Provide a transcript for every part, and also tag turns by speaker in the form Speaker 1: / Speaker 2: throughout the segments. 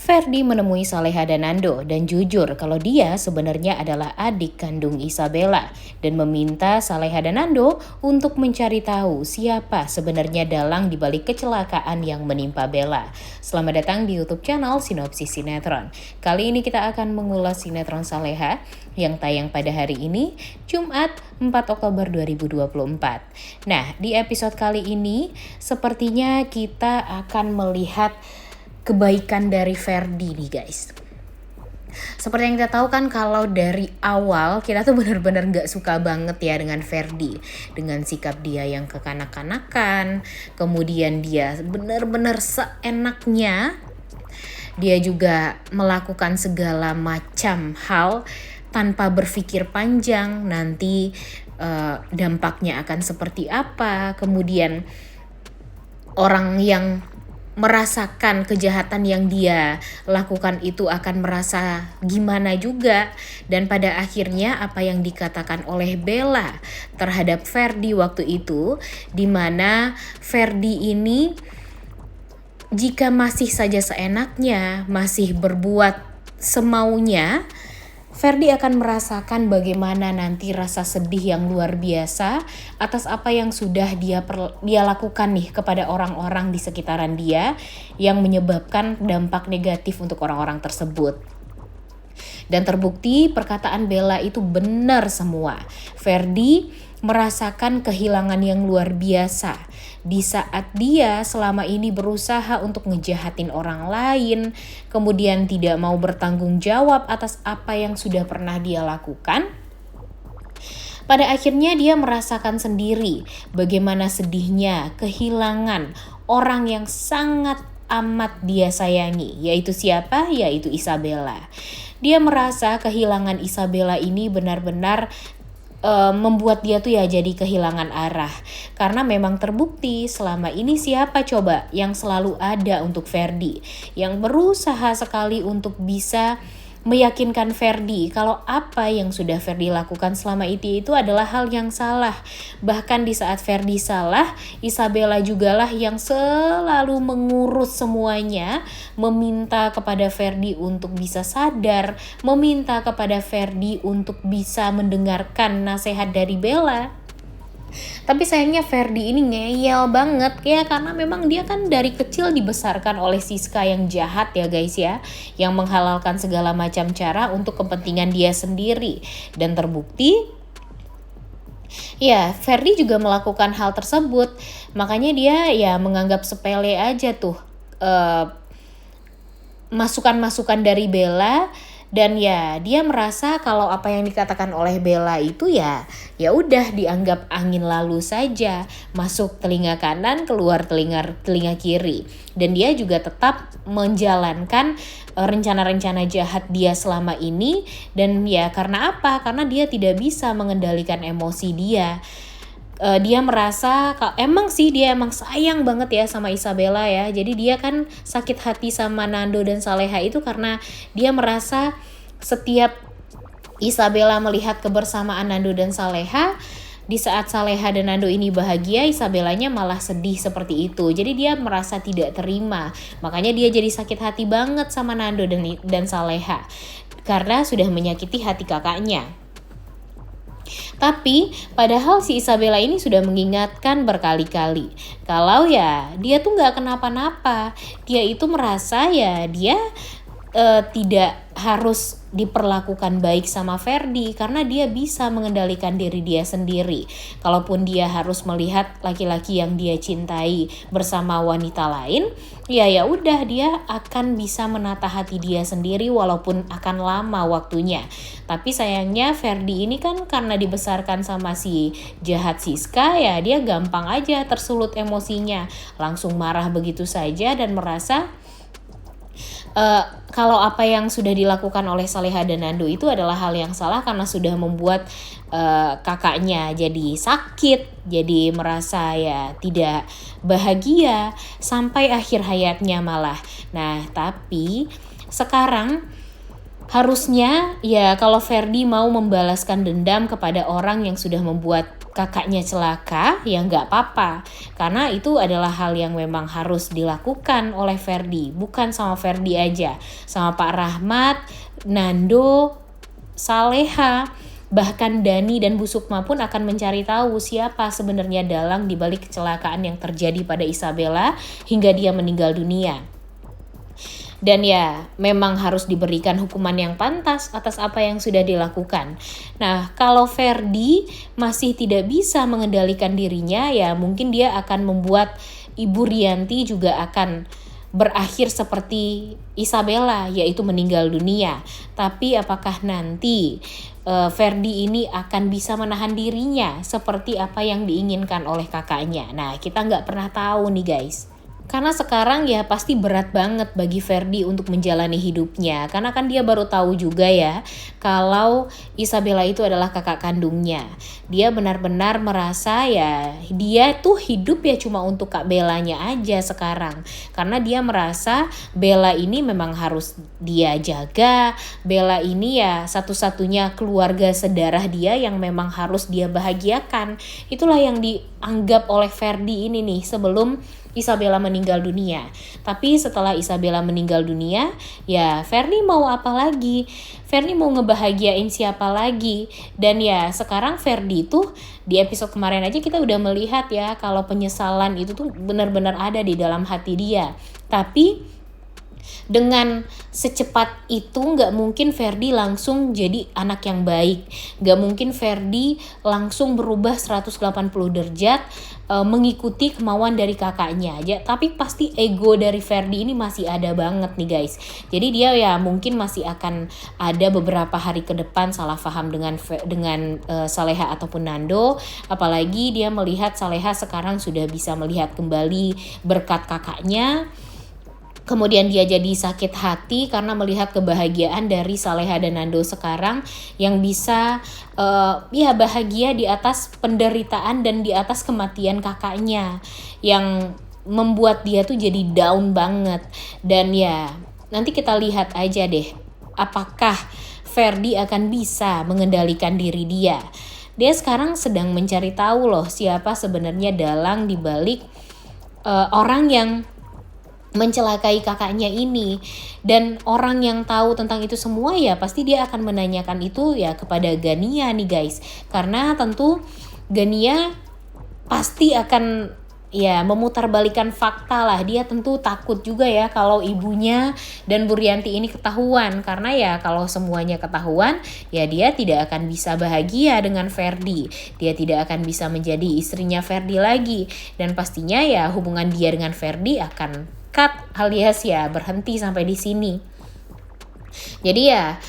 Speaker 1: Ferdi menemui Saleha dan Nando dan jujur kalau dia sebenarnya adalah adik kandung Isabella dan meminta Saleha dan Nando untuk mencari tahu siapa sebenarnya dalang di balik kecelakaan yang menimpa Bella. Selamat datang di YouTube channel Sinopsis Sinetron. Kali ini kita akan mengulas sinetron Saleha yang tayang pada hari ini, Jumat 4 Oktober 2024. Nah, di episode kali ini sepertinya kita akan melihat kebaikan dari Ferdi nih guys. Seperti yang kita tahu kan kalau dari awal kita tuh benar-benar gak suka banget ya dengan Ferdi. Dengan sikap dia yang kekanak-kanakan, kemudian dia benar-benar seenaknya. Dia juga melakukan segala macam hal tanpa berpikir panjang nanti dampaknya akan seperti apa. Kemudian orang yang merasakan kejahatan yang dia lakukan itu akan merasa gimana juga. Dan pada akhirnya apa yang dikatakan oleh Bella terhadap Ferdi waktu itu, dimana Ferdi ini jika masih saja seenaknya, masih berbuat semaunya, Ferdi akan merasakan bagaimana nanti rasa sedih yang luar biasa atas apa yang sudah dia lakukan nih kepada orang-orang di sekitaran dia yang menyebabkan dampak negatif untuk orang-orang tersebut. Dan terbukti perkataan Bella itu benar semua. Ferdi merasakan kehilangan yang luar biasa di saat dia selama ini berusaha untuk ngejahatin orang lain, kemudian tidak mau bertanggung jawab atas apa yang sudah pernah dia lakukan. Pada akhirnya dia merasakan sendiri bagaimana sedihnya kehilangan orang yang sangat amat dia sayangi, yaitu siapa? Yaitu Isabella. Dia merasa kehilangan Isabella ini benar-benar membuat dia tuh ya jadi kehilangan arah. Karena memang terbukti selama ini siapa coba yang selalu ada untuk Ferdi, yang berusaha sekali untuk bisa meyakinkan Ferdi kalau apa yang sudah Ferdi lakukan selama itu adalah hal yang salah. Bahkan di saat Ferdi salah, Isabella jugalah yang selalu mengurus semuanya, meminta kepada Ferdi untuk bisa sadar, meminta kepada Ferdi untuk bisa mendengarkan nasihat dari Bella. Tapi sayangnya Ferdi ini ngeyel banget ya, karena memang dia kan dari kecil dibesarkan oleh Siska yang jahat ya guys ya, yang menghalalkan segala macam cara untuk kepentingan dia sendiri. Dan terbukti ya Ferdi juga melakukan hal tersebut. Makanya dia ya menganggap sepele aja tuh masukan-masukan dari Bella. Dan ya dia merasa kalau apa yang dikatakan oleh Bella itu ya udah dianggap angin lalu saja, masuk telinga kanan keluar telinga kiri. Dan dia juga tetap menjalankan rencana-rencana jahat dia selama ini. Dan ya karena apa? Karena dia tidak bisa mengendalikan emosi dia. Dia merasa emang sayang banget ya sama Isabella ya. Jadi dia kan sakit hati sama Nando dan Saleha itu karena dia merasa setiap Isabella melihat kebersamaan Nando dan Saleha, di saat Saleha dan Nando ini bahagia, Isabellanya malah sedih seperti itu. Jadi dia merasa tidak terima. Makanya dia jadi sakit hati banget sama Nando dan Saleha karena sudah menyakiti hati kakaknya. Tapi padahal si Isabella ini sudah mengingatkan berkali-kali kalau ya dia tuh gak kenapa-napa. Dia itu merasa ya dia tidak harus diperlakukan baik sama Ferdi karena dia bisa mengendalikan diri dia sendiri. Kalaupun dia harus melihat laki-laki yang dia cintai bersama wanita lain, ya udah dia akan bisa menata hati dia sendiri walaupun akan lama waktunya. Tapi sayangnya Ferdi ini kan karena dibesarkan sama si jahat Siska, ya dia gampang aja tersulut emosinya, langsung marah begitu saja dan merasa kalau apa yang sudah dilakukan oleh Saleha dan Nando itu adalah hal yang salah karena sudah membuat kakaknya jadi sakit, jadi merasa ya tidak bahagia sampai akhir hayatnya malah. Nah, tapi sekarang Harusnya ya kalau Ferdi mau membalaskan dendam kepada orang yang sudah membuat kakaknya celaka, ya nggak apa-apa. Karena itu adalah hal yang memang harus dilakukan oleh Ferdi. Bukan sama Ferdi aja, sama Pak Rahmat, Nando, Saleha, bahkan Dani dan Bu Sukma pun akan mencari tahu siapa sebenarnya dalang di balik kecelakaan yang terjadi pada Isabella hingga dia meninggal dunia. Dan ya memang harus diberikan hukuman yang pantas atas apa yang sudah dilakukan. Nah kalau Ferdi masih tidak bisa mengendalikan dirinya, ya mungkin dia akan membuat Ibu Rianti juga akan berakhir seperti Isabella, yaitu meninggal dunia. Tapi apakah nanti Ferdi ini akan bisa menahan dirinya seperti apa yang diinginkan oleh kakaknya? Nah kita nggak pernah tahu nih guys. Karena sekarang ya pasti berat banget bagi Ferdi untuk menjalani hidupnya. Karena kan dia baru tahu juga ya kalau Isabella itu adalah kakak kandungnya. Dia benar-benar merasa ya dia tuh hidup ya cuma untuk Kak Bellanya aja sekarang. Karena dia merasa Bella ini memang harus dia jaga. Bella ini ya satu-satunya keluarga sedarah dia yang memang harus dia bahagiakan. Itulah yang dianggap oleh Ferdi ini nih sebelum Isabella meninggal dunia. Tapi setelah Isabella meninggal dunia, ya Ferdi mau apa lagi? Ferdi mau ngebahagiain siapa lagi? Dan ya sekarang Ferdi itu di episode kemarin aja kita udah melihat ya kalau penyesalan itu tuh benar-benar ada di dalam hati dia. Tapi dengan secepat itu nggak mungkin Ferdi langsung jadi anak yang baik. Nggak mungkin Ferdi langsung berubah 180 derajat mengikuti kemauan dari kakaknya aja. Tapi pasti ego dari Ferdi ini masih ada banget nih guys. Jadi dia ya mungkin masih akan ada beberapa hari ke depan salah paham dengan Saleha ataupun Nando. Apalagi dia melihat Saleha sekarang sudah bisa melihat kembali berkat kakaknya. Kemudian dia jadi sakit hati karena melihat kebahagiaan dari Saleha dan Nando sekarang yang bisa ya bahagia di atas penderitaan dan di atas kematian kakaknya yang membuat dia tuh jadi down banget. Dan ya nanti kita lihat aja deh apakah Ferdi akan bisa mengendalikan diri dia. Dia sekarang sedang mencari tahu loh siapa sebenarnya dalang di balik orang yang mencelakai kakaknya ini. Dan orang yang tahu tentang itu semua ya pasti dia akan menanyakan itu ya kepada Gania nih guys. Karena tentu Gania pasti akan ya memutarbalikan fakta lah. Dia tentu takut juga ya kalau ibunya dan Bu Rianti ini ketahuan. Karena ya kalau semuanya ketahuan ya dia tidak akan bisa bahagia dengan Ferdi. Dia tidak akan bisa menjadi istrinya Ferdi lagi. Dan pastinya ya hubungan dia dengan Ferdi akan cut alias ya berhenti sampai di sini. Jadi ya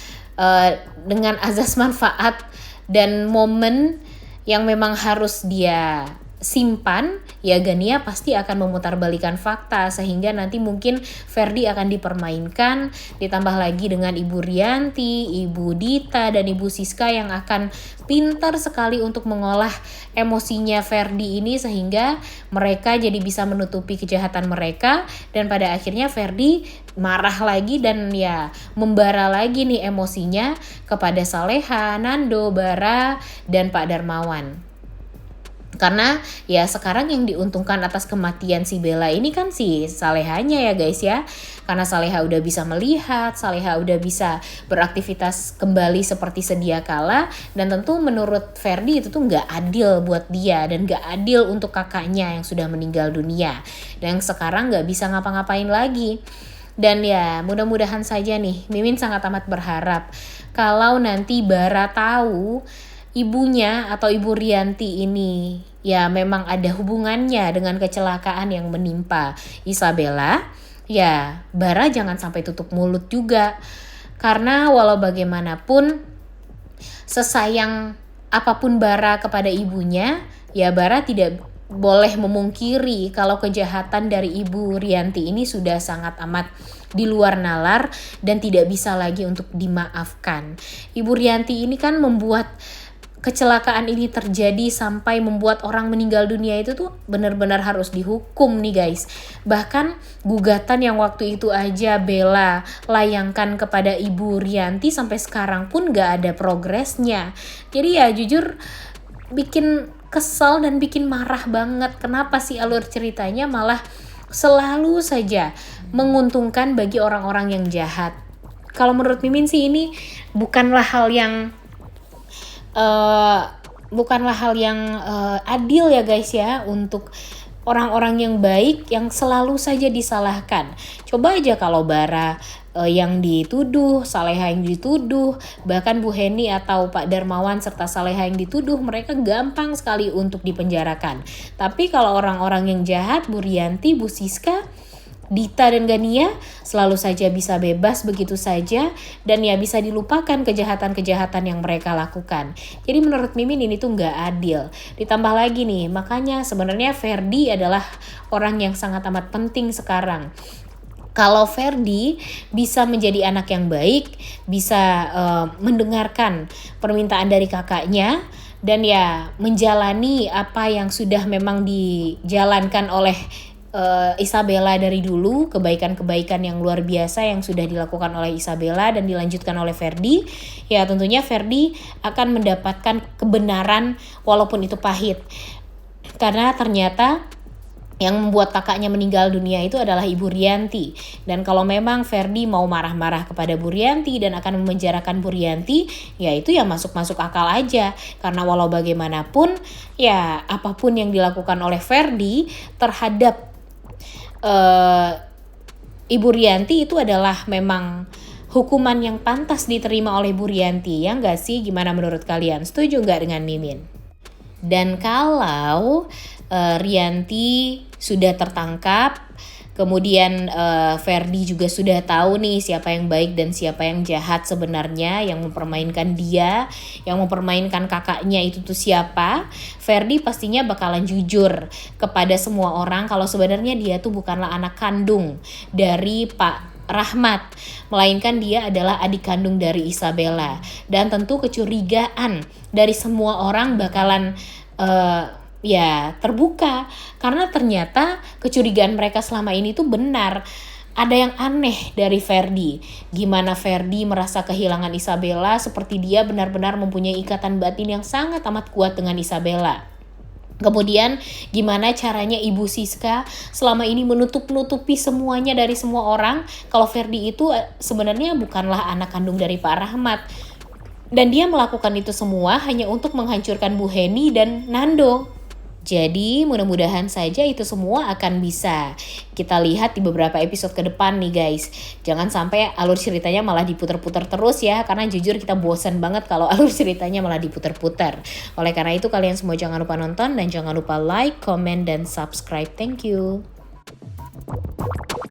Speaker 1: dengan azas manfaat dan momen yang memang harus dia simpan, ya Gania pasti akan memutarbalikan fakta sehingga nanti mungkin Ferdi akan dipermainkan, ditambah lagi dengan Ibu Rianti, Ibu Dita, dan Ibu Siska yang akan pintar sekali untuk mengolah emosinya Ferdi ini sehingga mereka jadi bisa menutupi kejahatan mereka dan pada akhirnya Ferdi marah lagi dan ya membara lagi nih emosinya kepada Saleha, Nando, Bara, dan Pak Darmawan. Karena ya sekarang yang diuntungkan atas kematian si Bella ini kan si Salehanya ya guys ya. Karena Saleha udah bisa melihat, Saleha udah bisa beraktivitas kembali seperti sedia kala. Dan tentu menurut Ferdi itu tuh gak adil buat dia dan gak adil untuk kakaknya yang sudah meninggal dunia. Dan sekarang gak bisa ngapa-ngapain lagi. Dan ya mudah-mudahan saja nih, Mimin sangat amat berharap kalau nanti Bara tahu ibunya atau Ibu Rianti ini ya memang ada hubungannya dengan kecelakaan yang menimpa Isabella, ya Bara jangan sampai tutup mulut juga. Karena walau bagaimanapun sesayang apapun Bara kepada ibunya, ya Bara tidak boleh memungkiri kalau kejahatan dari Ibu Rianti ini sudah sangat amat di luar nalar dan tidak bisa lagi untuk dimaafkan. Ibu Rianti ini kan membuat kecelakaan ini terjadi sampai membuat orang meninggal dunia itu tuh benar-benar harus dihukum nih guys. Bahkan gugatan yang waktu itu aja Bella layangkan kepada Ibu Rianti sampai sekarang pun gak ada progresnya. Jadi ya jujur bikin kesel dan bikin marah banget. Kenapa sih alur ceritanya malah selalu saja menguntungkan bagi orang-orang yang jahat. Kalau menurut Mimin sih ini bukanlah hal yang adil ya guys ya, untuk orang-orang yang baik yang selalu saja disalahkan. Coba aja kalau Bara yang dituduh, Saleha yang dituduh, bahkan Bu Heni atau Pak Darmawan serta Saleha yang dituduh, mereka gampang sekali untuk dipenjarakan. Tapi kalau orang-orang yang jahat, Bu Rianti, Bu Siska, Dita dan Gania selalu saja bisa bebas begitu saja, dan ya bisa dilupakan kejahatan-kejahatan yang mereka lakukan. Jadi menurut Mimin ini tuh nggak adil. Ditambah lagi nih, makanya sebenarnya Ferdi adalah orang yang sangat amat penting sekarang. Kalau Ferdi bisa menjadi anak yang baik, bisa mendengarkan permintaan dari kakaknya, dan ya menjalani apa yang sudah memang dijalankan oleh Isabella dari dulu, kebaikan-kebaikan yang luar biasa yang sudah dilakukan oleh Isabella dan dilanjutkan oleh Ferdi, ya tentunya Ferdi akan mendapatkan kebenaran walaupun itu pahit. Karena ternyata yang membuat kakaknya meninggal dunia itu adalah Ibu Rianti. Dan kalau memang Ferdi mau marah-marah kepada Bu Rianti dan akan memenjarakan Bu Rianti, ya itu ya masuk-masuk akal aja. Karena walau bagaimanapun, ya apapun yang dilakukan oleh Ferdi terhadap Ibu Rianti itu adalah memang hukuman yang pantas diterima oleh Bu Rianti. Ya nggak sih? Gimana menurut kalian? Setuju nggak dengan Mimin? Dan kalau Rianti sudah tertangkap, kemudian Ferdi juga sudah tahu nih siapa yang baik dan siapa yang jahat sebenarnya, yang mempermainkan dia, yang mempermainkan kakaknya itu tuh siapa. Ferdi pastinya bakalan jujur kepada semua orang kalau sebenarnya dia tuh bukanlah anak kandung dari Pak Rahmat, melainkan dia adalah adik kandung dari Isabella. Dan tentu kecurigaan dari semua orang bakalan ya terbuka, karena ternyata kecurigaan mereka selama ini tuh benar. Ada yang aneh dari Ferdi. Gimana Ferdi merasa kehilangan Isabella seperti dia benar-benar mempunyai ikatan batin yang sangat amat kuat dengan Isabella. Kemudian gimana caranya Ibu Siska selama ini menutup-nutupi semuanya dari semua orang kalau Ferdi itu sebenarnya bukanlah anak kandung dari Pak Rahmat. Dan dia melakukan itu semua hanya untuk menghancurkan Bu Heni dan Nando. Jadi mudah-mudahan saja itu semua akan bisa kita lihat di beberapa episode ke depan nih guys. Jangan sampai alur ceritanya malah diputar-putar terus ya, karena jujur kita bosan banget kalau alur ceritanya malah diputar-putar. Oleh karena itu kalian semua jangan lupa nonton dan jangan lupa like, comment, dan subscribe. Thank you.